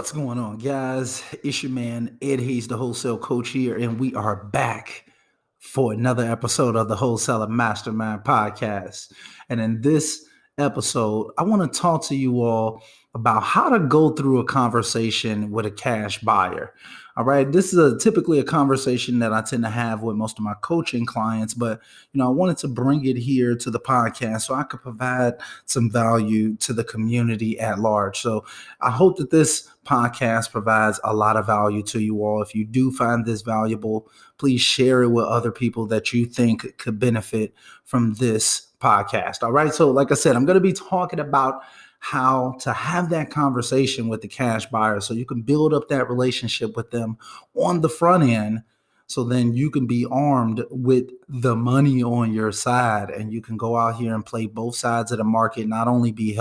What's going on, guys? It's your man, Ed Hayes, the wholesale coach here, and we are back for another episode of the Wholesaling Mastermind Podcast. And in this episode, I want to talk to you all about how to go through a conversation with a cash buyer. All right. This is typically a conversation that I tend to have with most of my coaching clients, but I wanted to bring it here to the podcast so I could provide some value to the community at large. So I hope that this podcast provides a lot of value to you all. If you do find this valuable, please share it with other people that you think could benefit from this podcast. All right. So like I said, I'm going to be talking about how to have that conversation with the cash buyer so you can build up that relationship with them on the front end. So then you can be armed with the money on your side and you can go out here and play both sides of the market, not only be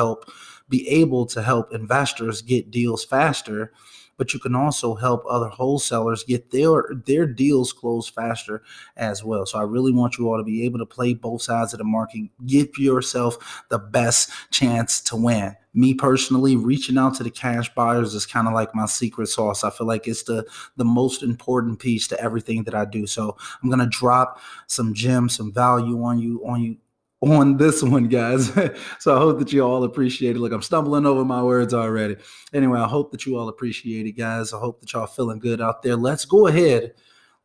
able to help investors get deals faster, but you can also help other wholesalers get their deals closed faster as well. So I really want you all to be able to play both sides of the market, give yourself the best chance to win. Me personally, reaching out to the cash buyers is kind of like my secret sauce. I feel like it's the most important piece to everything that I do. So I'm going to drop some gems, some value on this one, guys. So I hope that you all appreciate it. Look, I'm stumbling over my words already. Anyway, I hope that you all appreciate it, guys. I hope that y'all feeling good out there. Let's go ahead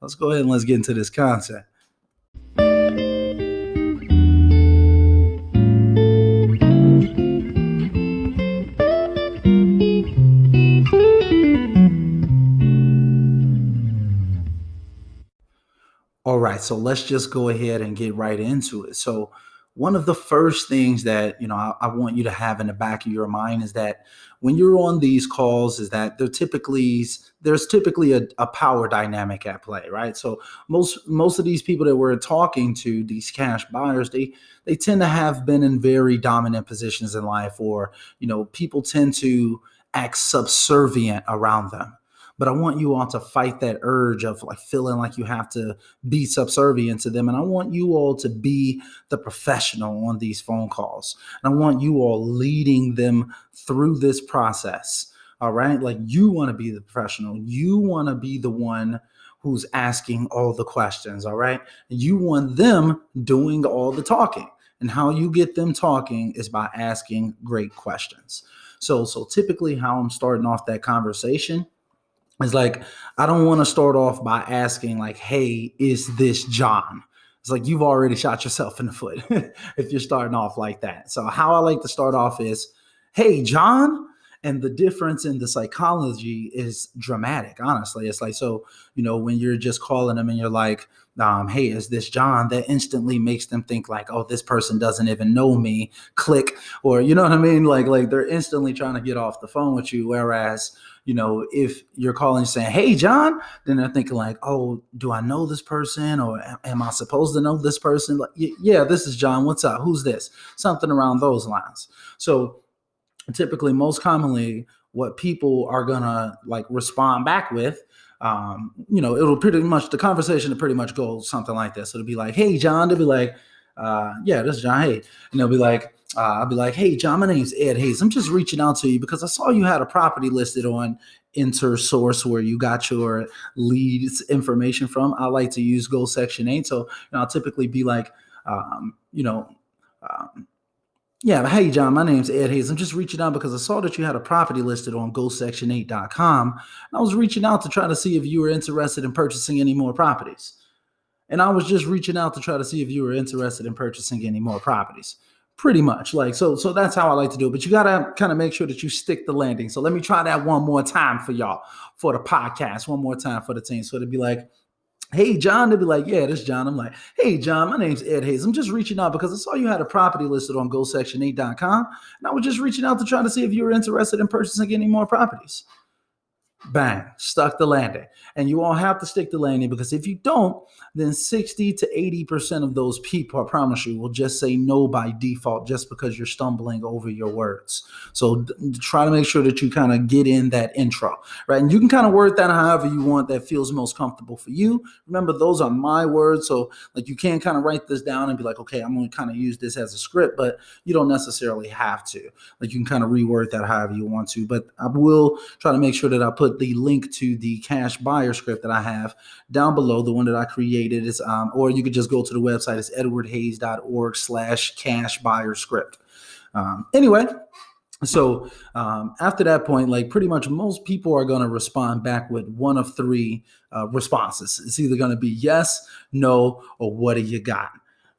and let's get into this content. All right, so let's just go ahead and get right into it. So one of the first things that I want you to have in the back of your mind is that when you're on these calls is that there's typically a power dynamic at play, right? So most of these people that we're talking to, these cash buyers, they tend to have been in very dominant positions in life, or people tend to act subservient around them. But I want you all to fight that urge of like feeling like you have to be subservient to them. And I want you all to be the professional on these phone calls. And I want you all leading them through this process. All right. Like you want to be the professional. You want to be the one who's asking all the questions. All right. You want them doing all the talking. And how you get them talking is by asking great questions. So typically how I'm starting off that conversation is like, I don't want to start off by asking like, hey, is this John? It's like you've already shot yourself in the foot if you're starting off like that. So how I like to start off is, hey, John. And the difference in the psychology is dramatic, honestly. It's like, so, when you're just calling them and you're like, hey, is this John? That instantly makes them think like, oh, this person doesn't even know me, click, or you know what I mean? Like they're instantly trying to get off the phone with you. Whereas, if you're calling saying, hey, John, then they're thinking like, oh, do I know this person? Or am I supposed to know this person? Like, yeah, this is John. What's up? Who's this? Something around those lines. So typically, most commonly, what people are gonna like respond back with, it'll pretty much, the conversation will pretty much go something like this. It'll be like, hey, John. They'll be like, yeah, this is John. Hey. And they'll be like, I'll be like, hey, John, my name's Ed Hayes. I'm just reaching out to you because I saw you had a property listed on InterSource where you got your leads information from. I like to use Go Section 8. So I'll typically be like, yeah, hey, John, my name's Ed Hayes. I'm just reaching out because I saw that you had a property listed on GoSection8.com. And I was reaching out to try to see if you were interested in purchasing any more properties. And I was just reaching out to try to see if you were interested in purchasing any more properties. Pretty much like, so that's how I like to do it. But you got to kind of make sure that you stick the landing. So let me try that one more time for y'all, for the podcast, one more time for the team. So it'd be like, hey, John. They'd be like, yeah, this is John. I'm like, hey, John, my name's Ed Hayes. I'm just reaching out because I saw you had a property listed on GoSection8.com. And I was just reaching out to try to see if you were interested in purchasing any more properties. Bang, stuck the landing. And you all have to stick the landing, because if you don't, then 60 to 80% of those people, I promise you, will just say no by default just because you're stumbling over your words. So try to make sure that you kind of get in that intro, right? And you can kind of word that however you want that feels most comfortable for you. Remember, those are my words. So like, you can kind of write this down and be like, okay, I'm going to kind of use this as a script, but you don't necessarily have to. Like, you can kind of reword that however you want to, but I will try to make sure that I put the link to the cash buyer script that I have down below. The one that I created is, or you could just go to the website. It's edwardhayes.org/cash buyer script. Anyway, so after that point, like, pretty much most people are going to respond back with one of three responses. It's either going to be yes, no, or what do you got?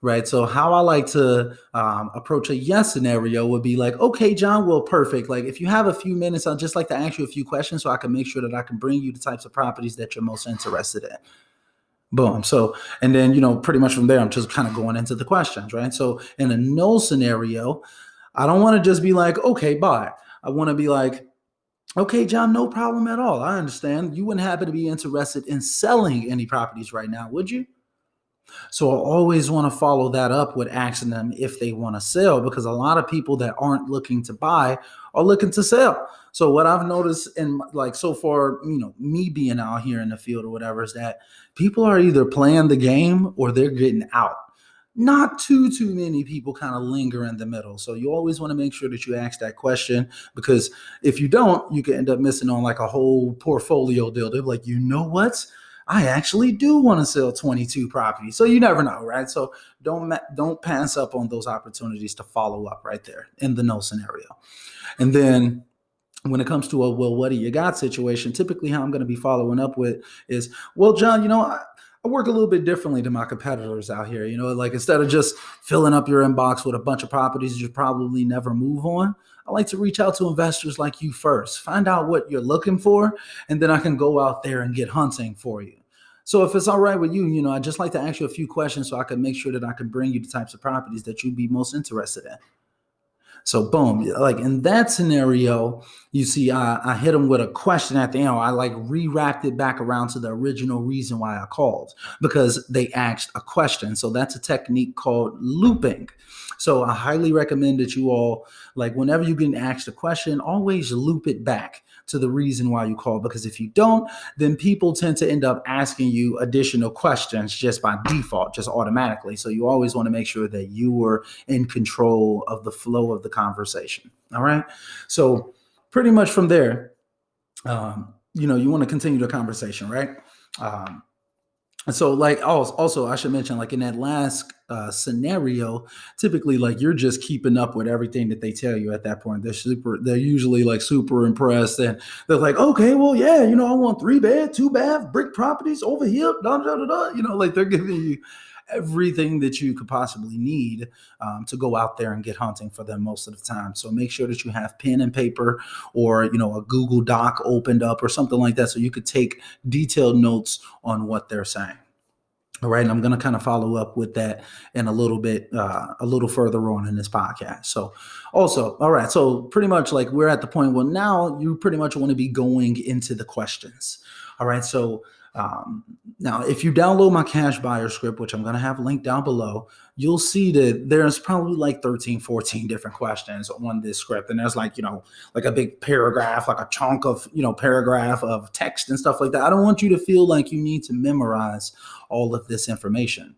Right. So how I like to approach a yes scenario would be like, okay, John, well, perfect. Like, if you have a few minutes, I'd just like to ask you a few questions so I can make sure that I can bring you the types of properties that you're most interested in. Boom. So, and then, pretty much from there, I'm just kind of going into the questions, right? So in a no scenario, I don't want to just be like, okay, bye. I want to be like, okay, John, no problem at all. I understand. You wouldn't happen to be interested in selling any properties right now, would you? So I always want to follow that up with asking them if they want to sell, because a lot of people that aren't looking to buy are looking to sell. So what I've noticed in, like, so far, me being out here in the field or whatever, is that people are either playing the game or they're getting out. Not too many people kind of linger in the middle. So you always want to make sure that you ask that question, because if you don't, you can end up missing on like a whole portfolio deal. They're like, you know what? I actually do want to sell 22 properties. So you never know, right? So don't pass up on those opportunities to follow up right there in the no scenario. And then when it comes to a, well, what do you got situation, typically how I'm going to be following up with is, well, John, I work a little bit differently than my competitors out here. Like, instead of just filling up your inbox with a bunch of properties you probably never move on, I like to reach out to investors like you first, find out what you're looking for, and then I can go out there and get hunting for you. So if it's all right with you, I'd just like to ask you a few questions so I can make sure that I can bring you the types of properties that you'd be most interested in. So boom, like in that scenario, you see, I hit them with a question at the end. I like re-wrapped it back around to the original reason why I called, because they asked a question. So that's a technique called looping. So I highly recommend that you all, like, whenever you get asked a question, always loop it back to the reason why you called, because if you don't, then people tend to end up asking you additional questions just by default, just automatically. So you always want to make sure that you are in control of the flow of the conversation. All right. So pretty much from there, you want to continue the conversation, right? And so, like, also I should mention, like, in that last scenario, typically, like, you're just keeping up with everything that they tell you at that point. They're usually like super impressed, and they're like, okay, well, yeah, I want 3-bed, 2-bath, brick properties over here, da da da da. Like, they're giving you everything that you could possibly need to go out there and get hunting for them most of the time. So make sure that you have pen and paper, or, a Google Doc opened up or something like that, so you could take detailed notes on what they're saying. All right. And I'm going to kind of follow up with that in a little bit, a little further on in this podcast. So also, all right. So pretty much, like, we're at the point where now you pretty much want to be going into the questions. All right. So now, if you download my cash buyer script, which I'm going to have linked down below, you'll see that there's probably like 13, 14 different questions on this script. And there's like a big paragraph, like a chunk of, paragraph of text and stuff like that. I don't want you to feel like you need to memorize all of this information.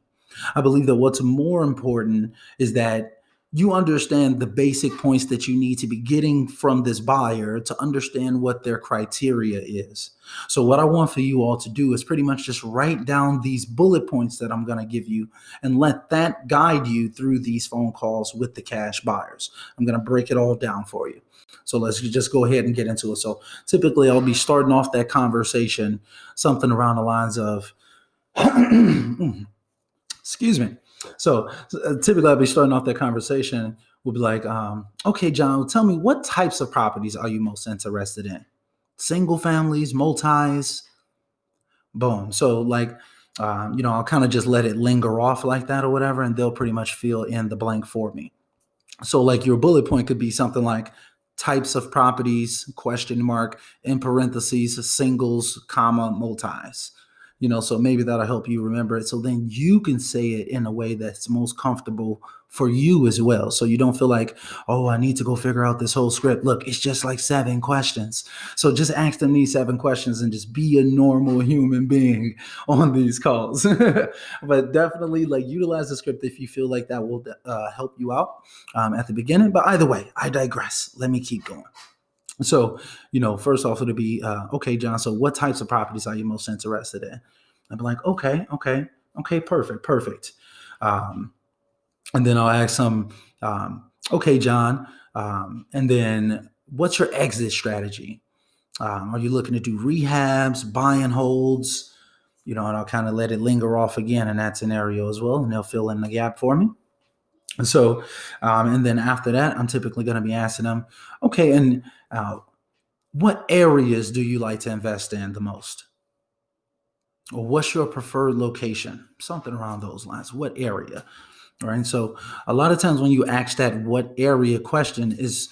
I believe that what's more important is that you understand the basic points that you need to be getting from this buyer to understand what their criteria is. So what I want for you all to do is pretty much just write down these bullet points that I'm going to give you and let that guide you through these phone calls with the cash buyers. I'm going to break it all down for you. So let's just go ahead and get into it. So typically I'll be starting off that conversation something around the lines of, excuse me. So typically I'll be starting off that conversation. We'll be like, okay, John, tell me, what types of properties are you most interested in? Single families, multis? Boom. So like, I'll kind of just let it linger off like that or whatever, and they'll pretty much fill in the blank for me. So like your bullet point could be something like types of properties, question mark, in parentheses, singles, comma, multis. So maybe that'll help you remember it. So then you can say it in a way that's most comfortable for you as well. So you don't feel like, oh, I need to go figure out this whole script. Look, it's just like 7 questions. So just ask them these 7 questions and just be a normal human being on these calls. But definitely like utilize the script if you feel like that will help you out at the beginning. But either way, I digress. Let me keep going. So, first off, it'll be, okay, John, so what types of properties are you most interested in? I'd be like, okay, perfect. And then I'll ask them, okay, John, and then what's your exit strategy? Are you looking to do rehabs, buy and holds? And I'll kind of let it linger off again in that scenario as well, and they'll fill in the gap for me. So, and then after that, I'm typically going to be asking them, okay, and what areas do you like to invest in the most? Or what's your preferred location? Something around those lines. What area? All right. So a lot of times when you ask that what area question is,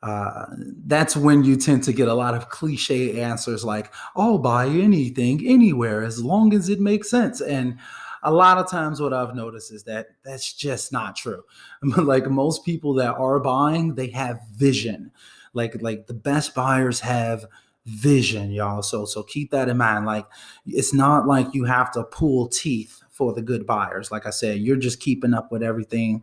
that's when you tend to get a lot of cliche answers like, I'll buy anything, anywhere, as long as it makes sense. And a lot of times what I've noticed is that that's just not true. Like most people that are buying, they have vision. Like the best buyers have vision, y'all. So keep that in mind. Like it's not like you have to pull teeth for the good buyers. Like I said, you're just keeping up with everything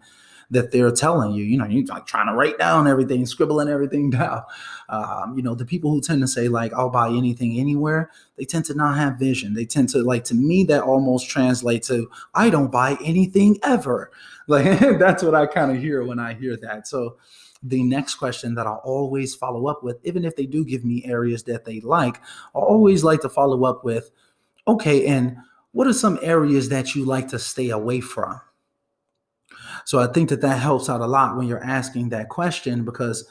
that they're telling you. You're like trying to write down everything, scribbling everything down. The people who tend to say like, I'll buy anything anywhere, they tend to not have vision. They tend to like, to me, that almost translates to, I don't buy anything ever. Like that's what I kind of hear when I hear that. So the next question that I'll always follow up with, even if they do give me areas that they like, I'll always like to follow up with, okay, and what are some areas that you like to stay away from? So I think that helps out a lot when you're asking that question because,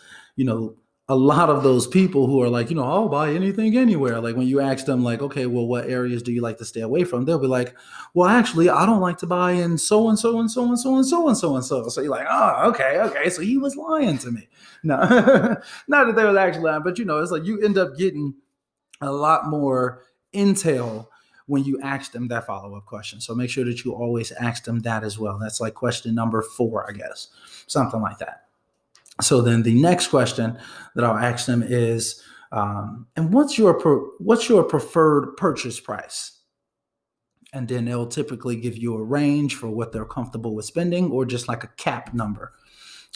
a lot of those people who are like, I'll buy anything anywhere. Like when you ask them like, okay, well, what areas do you like to stay away from? They'll be like, well, actually, I don't like to buy in so and so and so and so and so and so and so. So you're like, oh, okay. So he was lying to me. No, not that they was actually lying, but it's like you end up getting a lot more intel when you ask them that follow-up question. So make sure that you always ask them that as well. That's like question number 4, I guess, something like that. So then the next question that I'll ask them is, and what's your preferred purchase price? And then they'll typically give you a range for what they're comfortable with spending or just like a cap number.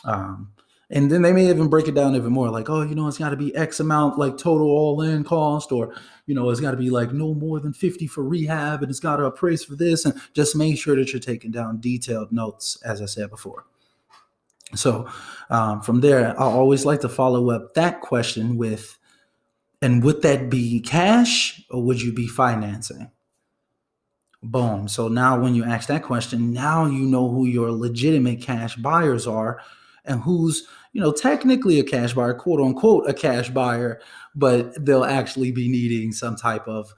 And then they may even break it down even more like, oh, it's got to be X amount, like total all in cost, or, it's got to be like no more than 50 for rehab and it's got to appraise for this. And just make sure that you're taking down detailed notes, as I said before. So from there, I always like to follow up that question with, and would that be cash or would you be financing? Boom. So now when you ask that question, now you know who your legitimate cash buyers are and who's, technically a cash buyer, quote unquote, a cash buyer, but they'll actually be needing some type of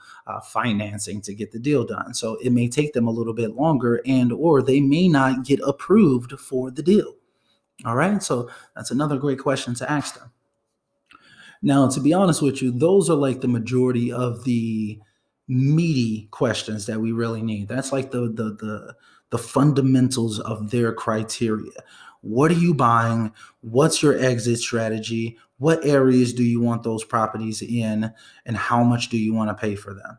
financing to get the deal done. So it may take them a little bit longer or they may not get approved for the deal. All right. So that's another great question to ask them. Now, to be honest with you, those are like the majority of the meaty questions that we really need. That's like the fundamentals of their criteria. What are you buying? What's your exit strategy? What areas do you want those properties in? And how much do you want to pay for them?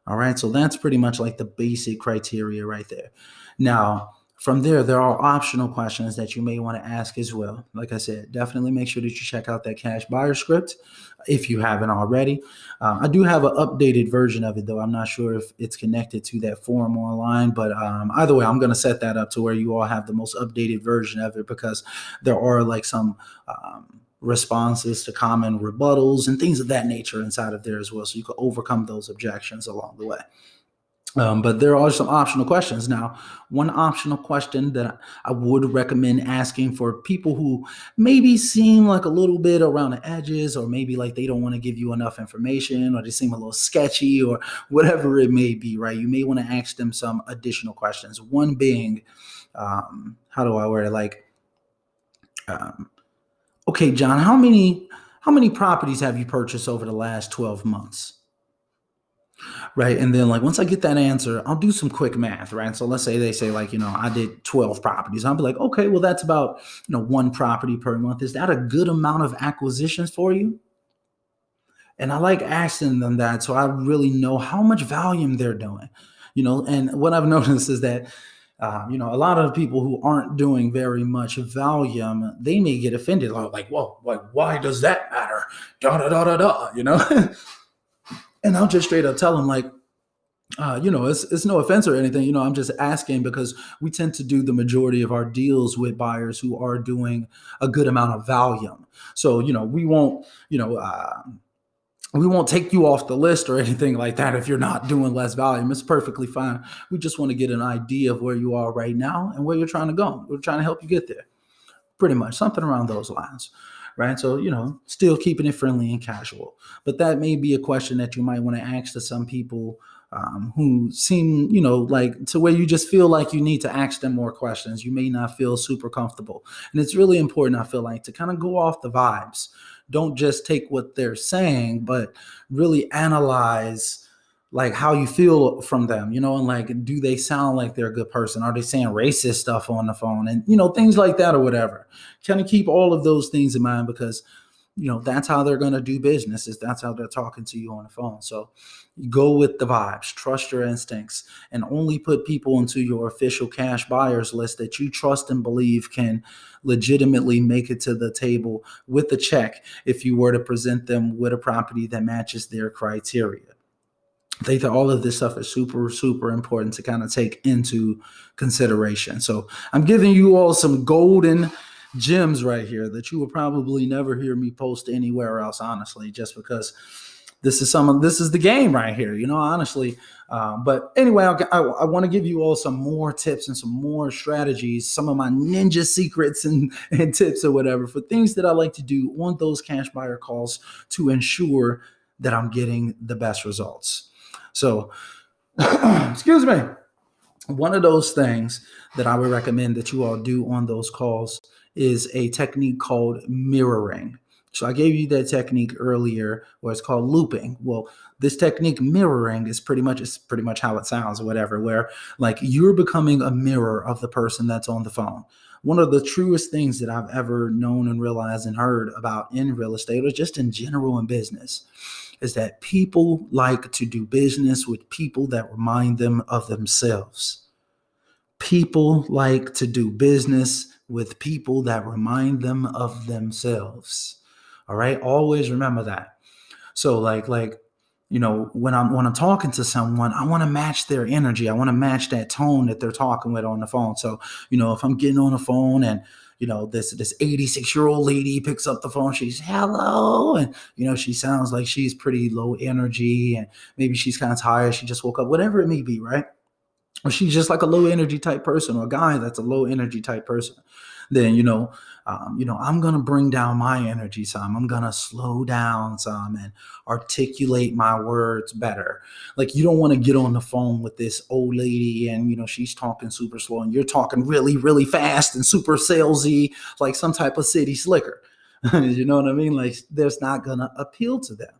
All right. So that's pretty much like the basic criteria right there. Now, from there are optional questions that you may want to ask as well. Like I said, definitely make sure that you check out that cash buyer script if you haven't already. I do have an updated version of it, though. I'm not sure if it's connected to that forum online, but either way, I'm going to set that up to where you all have the most updated version of it because there are like some responses to common rebuttals and things of that nature inside of there as well. So you can overcome those objections along the way. But there are some optional questions. Now, one optional question that I would recommend asking for people who maybe seem like a little bit around the edges, or maybe like they don't want to give you enough information, or they seem a little sketchy, or whatever it may be, right? You may want to ask them some additional questions. One being, how do I word it? Like, Okay, John, how many properties have you purchased over the last 12 months? Right. And then like once I get that answer, I'll do some quick math, right? So let's say they say like, I did 12 properties. I'll be like, okay, well, that's about, one property per month. Is that a good amount of acquisitions for you? And I like asking them that so I really know how much volume they're doing. And what I've noticed is that a lot of people who aren't doing very much volume, they may get offended, like, whoa, like, why does that matter? Da da da da da. And I'll just straight up tell them, like, it's no offense or anything. I'm just asking because we tend to do the majority of our deals with buyers who are doing a good amount of volume. So, we won't take you off the list or anything like that if you're not doing less volume. It's perfectly fine. We just want to get an idea of where you are right now and where you're trying to go. We're trying to help you get there. Pretty much something around those lines. Right. So, still keeping it friendly and casual. But that may be a question that you might want to ask to some people who seem, like to where you just feel like you need to ask them more questions. You may not feel super comfortable. And it's really important, I feel like, to kind of go off the vibes. Don't just take what they're saying, but really analyze like how you feel from them, and like, do they sound like they're a good person? Are they saying racist stuff on the phone and, things like that or whatever? Kind of keep all of those things in mind because, that's how they're going to do business is that's how they're talking to you on the phone. So you go with the vibes, trust your instincts, and only put people into your official cash buyers list that you trust and believe can legitimately make it to the table with a check if you were to present them with a property that matches their criteria. I think that all of this stuff is super, super important to kind of take into consideration. So I'm giving you all some golden gems right here that you will probably never hear me post anywhere else, honestly, just because this is the game right here, honestly. But anyway, I want to give you all some more tips and some more strategies, some of my ninja secrets and tips or whatever for things that I like to do on those cash buyer calls to ensure that I'm getting the best results. So, excuse me. One of those things that I would recommend that you all do on those calls is a technique called mirroring. So I gave you that technique earlier where it's called looping. Well, this technique mirroring is pretty much how it sounds or whatever, where like you're becoming a mirror of the person that's on the phone. One of the truest things that I've ever known and realized and heard about in real estate or just in general in business is that people like to do business with people that remind them of themselves. People like to do business with people that remind them of themselves. All right. Always remember that. So when I'm talking to someone, I want to match their energy. I want to match that tone that they're talking with on the phone. So, if I'm getting on the phone and this 86-year-old lady picks up the phone, she's hello, and she sounds like she's pretty low energy and maybe she's kind of tired. She just woke up, whatever it may be, right? Or she's just like a low energy type person, or a guy that's a low energy type person. Then I'm gonna bring down my energy some. I'm gonna slow down some and articulate my words better. Like, you don't want to get on the phone with this old lady and she's talking super slow and you're talking really, really fast and super salesy, like some type of city slicker. You know what I mean? Like, that's not gonna appeal to them.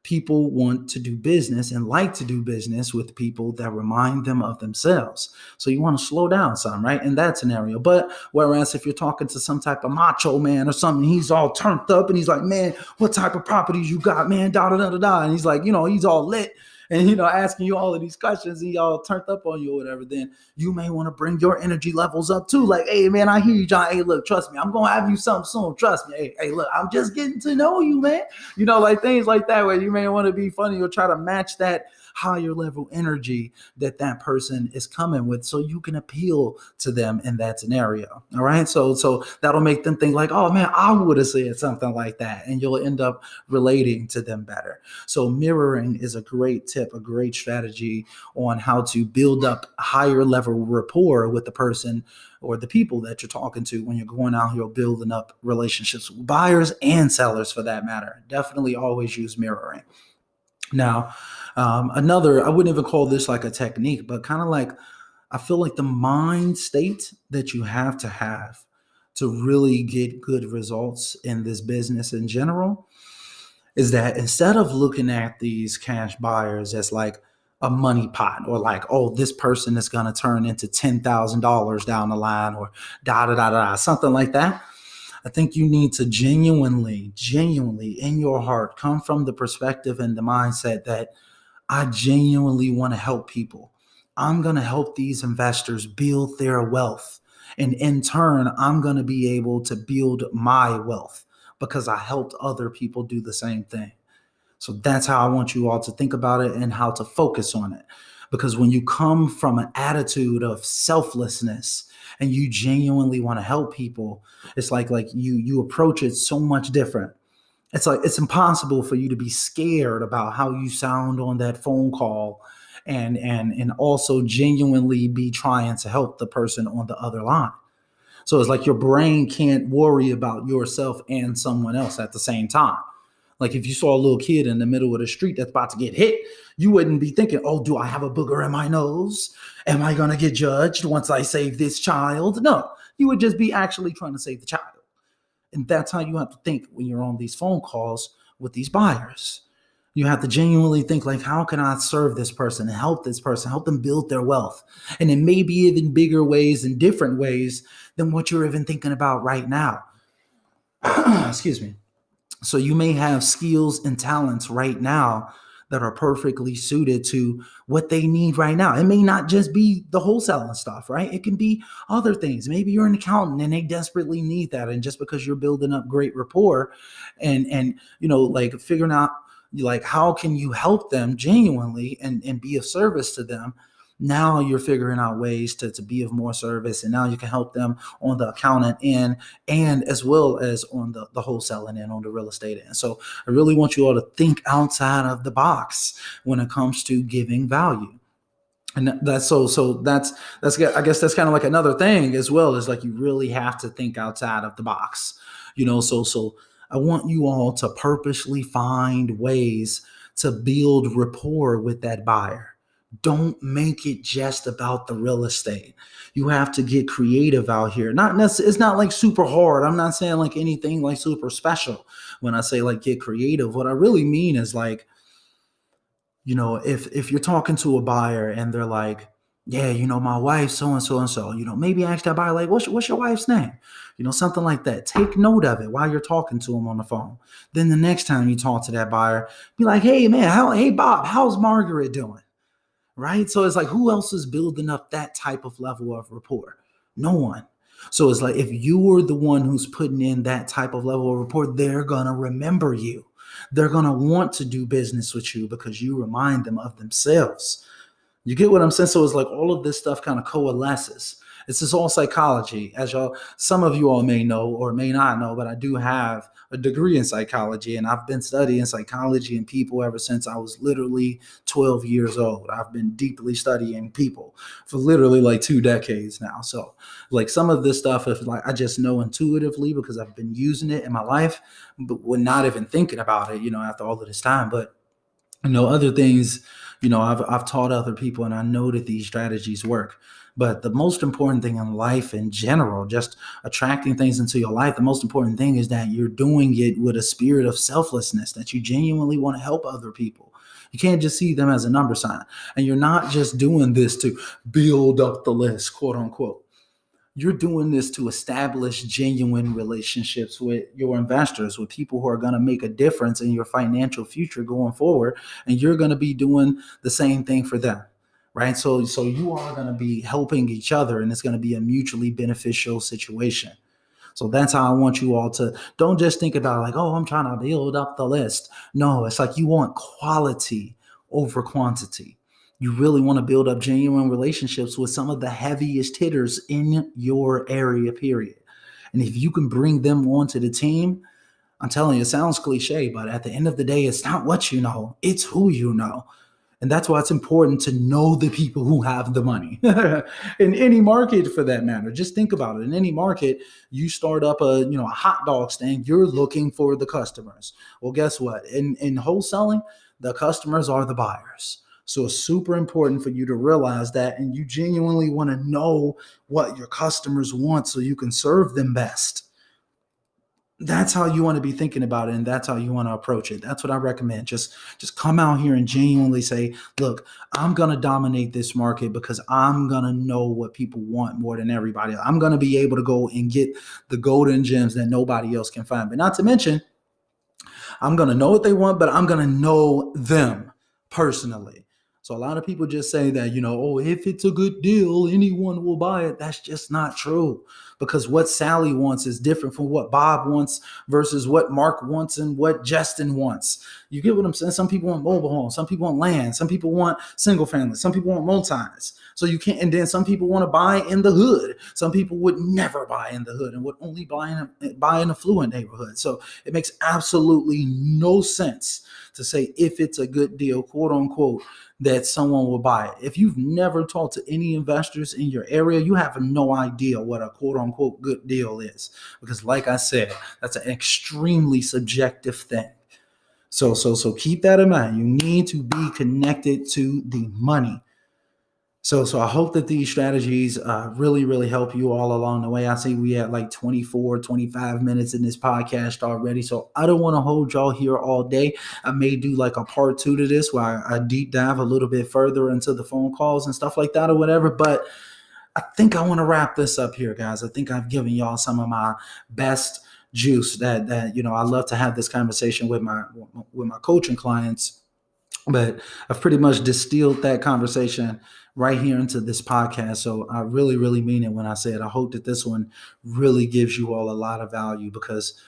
People want to do business and like to do business with people that remind them of themselves. So you want to slow down some, right? In that scenario. But whereas if you're talking to some type of macho man or something, he's all turned up and he's like, man, what type of properties you got, man? Da da da da da. And he's like, he's all lit and asking you all of these questions and y'all turned up on you or whatever, then you may want to bring your energy levels up too. Like, hey man, I hear you, John. Hey, look, trust me, I'm gonna have you something soon. Trust me. Hey, look, I'm just getting to know you, man. Like things like that, where you may want to be funny or try to match that higher level energy that person is coming with, so you can appeal to them in that scenario. All right. So that'll make them think like, oh man, I would have said something like that. And you'll end up relating to them better. So mirroring is a great tip, a great strategy on how to build up higher level rapport with the person or the people that you're talking to when you're going out here building up relationships with buyers and sellers for that matter. Definitely always use mirroring. Now, I wouldn't even call this like a technique, but kind of like, I feel like the mind state that you have to really get good results in this business in general is that instead of looking at these cash buyers as like a money pot or like, oh, this person is going to turn into $10,000 down the line or da da da da, something like that. I think you need to genuinely in your heart come from the perspective and the mindset that I genuinely want to help people. I'm going to help these investors build their wealth. And in turn, I'm going to be able to build my wealth because I helped other people do the same thing. So that's how I want you all to think about it and how to focus on it. Because when you come from an attitude of selflessness and you genuinely want to help people, it's like you approach it so much different. It's like it's impossible for you to be scared about how you sound on that phone call and also genuinely be trying to help the person on the other line. So it's like your brain can't worry about yourself and someone else at the same time. Like if you saw a little kid in the middle of the street that's about to get hit, you wouldn't be thinking, oh, do I have a booger in my nose? Am I going to get judged once I save this child? No, you would just be actually trying to save the child. And that's how you have to think when you're on these phone calls with these buyers. You have to genuinely think like, how can I serve this person and help this person, help them build their wealth? And in maybe even bigger ways and different ways than what you're even thinking about right now. Excuse me. So you may have skills and talents right now that are perfectly suited to what they need right now. It may not just be the wholesaling stuff, right? It can be other things. Maybe you're an accountant and they desperately need that. And just because you're building up great rapport and like figuring out like how can you help them genuinely and be of service to them, now you're figuring out ways to be of more service, and now you can help them on the accountant end and as well as on the wholesaling end, on the real estate end. So I really want you all to think outside of the box when it comes to giving value. And that's I guess that's kind of like another thing as well, is like you really have to think outside of the box, so I want you all to purposely find ways to build rapport with that buyer. Don't make it just about the real estate. You have to get creative out here. It's not like super hard. I'm not saying like anything like super special when I say like get creative. What I really mean is like, if you're talking to a buyer and they're like, yeah, my wife, so and so and so, maybe ask that buyer like, what's your wife's name? Something like that. Take note of it while you're talking to them on the phone. Then the next time you talk to that buyer, be like, hey man, hey Bob, how's Margaret doing? Right? So it's like, who else is building up that type of level of rapport? No one. So it's like, if you were the one who's putting in that type of level of rapport, they're going to remember you. They're going to want to do business with you because you remind them of themselves. You get what I'm saying? So it's like all of this stuff kind of coalesces. This is all psychology, as some of you all may know or may not know, but I do have a degree in psychology, and I've been studying psychology and people ever since I was literally 12 years old. I've been deeply studying people for literally like 2 decades now. So like some of this stuff, if like I just know intuitively because I've been using it in my life, but we're not even thinking about it, after all of this time. But other things, I've taught other people, and I know that these strategies work. But the most important thing in life in general, just attracting things into your life, the most important thing is that you're doing it with a spirit of selflessness, that you genuinely want to help other people. You can't just see them as a number sign. And you're not just doing this to build up the list, quote unquote. You're doing this to establish genuine relationships with your investors, with people who are going to make a difference in your financial future going forward. And you're going to be doing the same thing for them. Right. So you are going to be helping each other, and it's going to be a mutually beneficial situation. So that's how I want you all to don't just think about like, oh, I'm trying to build up the list. No, it's like you want quality over quantity. You really want to build up genuine relationships with some of the heaviest hitters in your area, period. And if you can bring them onto the team, I'm telling you, it sounds cliche, but at the end of the day, it's not what you know, it's who you know. And that's why it's important to know the people who have the money in any market, for that matter. Just think about it. In any market, you start up a hot dog stand, you're looking for the customers. Well, guess what? In wholesaling, the customers are the buyers. So it's super important for you to realize that, and you genuinely want to know what your customers want so you can serve them best. That's how you want to be thinking about it, and that's how you want to approach it. That's what I recommend. Just come out here and genuinely say, look, I'm going to dominate this market because I'm going to know what people want more than everybody else. I'm going to be able to go and get the golden gems that nobody else can find. But not to mention, I'm going to know what they want, but I'm going to know them personally. So a lot of people just say that, oh, if it's a good deal, anyone will buy it. That's just not true, because what Sally wants is different from what Bob wants versus what Mark wants and what Justin wants. You get what I'm saying? Some people want mobile homes. Some people want land. Some people want single family. Some people want multis. So you can't, and then some people want to buy in the hood. Some people would never buy in the hood and would only buy in affluent neighborhood. So it makes absolutely no sense to say if it's a good deal, quote unquote, that someone will buy it. If you've never talked to any investors in your area, you have no idea what a quote unquote good deal is. Because like I said, that's an extremely subjective thing. So keep that in mind. You need to be connected to the money. So I hope that these strategies really, really help you all along the way. I see we had like 24, 25 minutes in this podcast already. So I don't want to hold y'all here all day. I may do like a part 2 to this where I deep dive a little bit further into the phone calls and stuff like that or whatever. But I think I want to wrap this up here, guys. I think I've given y'all some of my best juice that I love to have this conversation with my coaching clients. But I've pretty much distilled that conversation right here into this podcast. So I really, really mean it when I say it. I hope that this one really gives you all a lot of value, because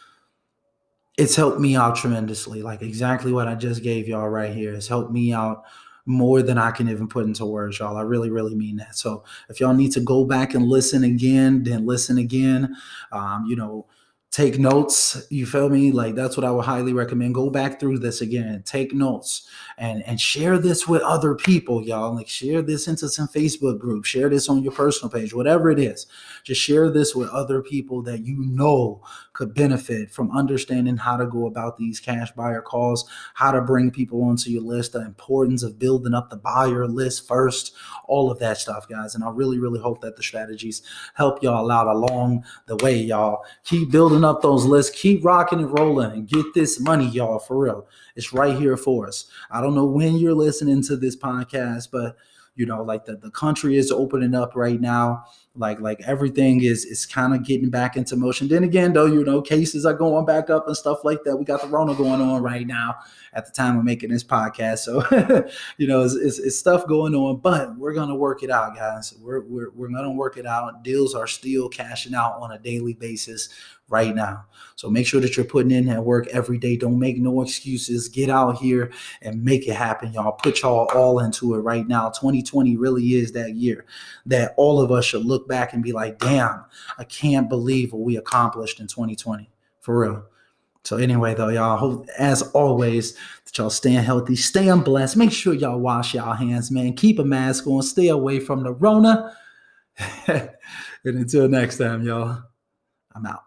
it's helped me out tremendously. Like exactly what I just gave y'all right here has helped me out more than I can even put into words, y'all. I really, really mean that. So if y'all need to go back and listen again, then listen again. Take notes. You feel me? Like that's what I would highly recommend. Go back through this again, take notes, and share this with other people, y'all. Like share this into some Facebook group, share this on your personal page, whatever it is. Just share this with other people that you know could benefit from understanding how to go about these cash buyer calls, how to bring people onto your list, the importance of building up the buyer list first, all of that stuff, guys. And I really, really hope that the strategies help y'all out along the way, y'all. Keep building up those lists, keep rocking and rolling, and get this money, y'all, for real. It's right here for us. I don't know when you're listening to this podcast, but like the country is opening up right now. Like everything is kind of getting back into motion. Then again, though, cases are going back up and stuff like that. We got the Rona going on right now at the time of making this podcast. So, it's stuff going on, but we're going to work it out, guys. We're going to work it out. Deals are still cashing out on a daily basis right now. So make sure that you're putting in that work every day. Don't make no excuses. Get out here and make it happen, y'all. Put y'all all into it right now. 2020 really is that year that all of us should look back and be like, damn, I can't believe what we accomplished in 2020, for real. So anyway, though, y'all, I hope, as always, that y'all staying healthy, staying blessed. Make sure y'all wash y'all hands, man. Keep a mask on. Stay away from the Rona. And until next time, y'all, I'm out.